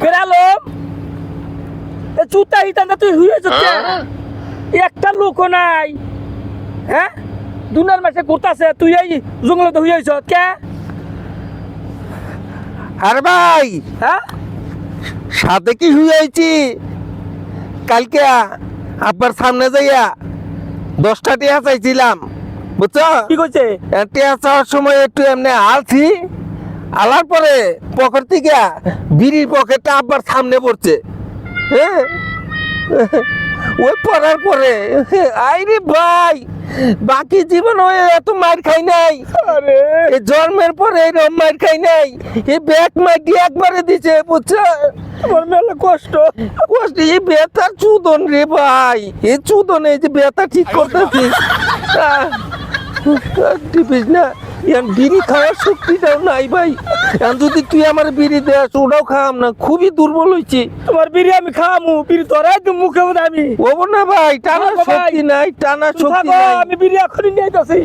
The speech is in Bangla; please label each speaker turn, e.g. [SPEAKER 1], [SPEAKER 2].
[SPEAKER 1] বেরালো জুতা হিতান্দা তুই হয়ে যাচ্ছে একটা লোক নাই হ্যাঁ দুনার মাসে ঘুরতাছে তুই এই জঙ্গলে হয়ে যাচ্ছ কে
[SPEAKER 2] আর ভাই
[SPEAKER 1] হ্যাঁ
[SPEAKER 2] সাথে কি হয়েছি কালকে আব্বার সামনে যাইয়া 10টা টিয়া চাইছিলাম বুঝছো
[SPEAKER 1] কি কইছে
[SPEAKER 2] টিয়া চাওয়ার সময় একটু এমনি আলছি আলার পরে পকেট থেকে বিড়ির পকেটটা আব্বার সামনে পড়ছে হ্যাঁ ওই পড়ার পরে আইরে ভাই বাকি জীবন ওই এত মার খাই নাই
[SPEAKER 1] আরে
[SPEAKER 2] এই জন্মের পরে এরকম মার খাই নাই এই ব্যাগ মার দিয়ে একবারে দিছে বুঝছো
[SPEAKER 1] তোমার মেলা কষ্ট
[SPEAKER 2] কষ্ট এই ব্যথা চুদন রে ভাই এই চুদন এই যে ব্যথা ঠিক করতেছিস টিপিস না ইয়ান বিড়ি খাওয়ার শক্তিটাও নাই ভাই এখন যদি তুই আমার বিড়ি দেস ওটাও খাওয়াম না খুবই দুর্বল হয়েছি
[SPEAKER 1] তোমার বিড়ি আমি খামু বিড়ি তোরা একদম মুখে মধ্যে আমি
[SPEAKER 2] ওবো না ভাই টানার
[SPEAKER 1] থাকো ভাই।
[SPEAKER 2] শক্তি নাই টানার
[SPEAKER 1] তুই
[SPEAKER 2] শক্তি
[SPEAKER 1] থাকো,
[SPEAKER 2] নাই
[SPEAKER 1] আমি বিড়ি এখনই নিয়ে যাচ্ছি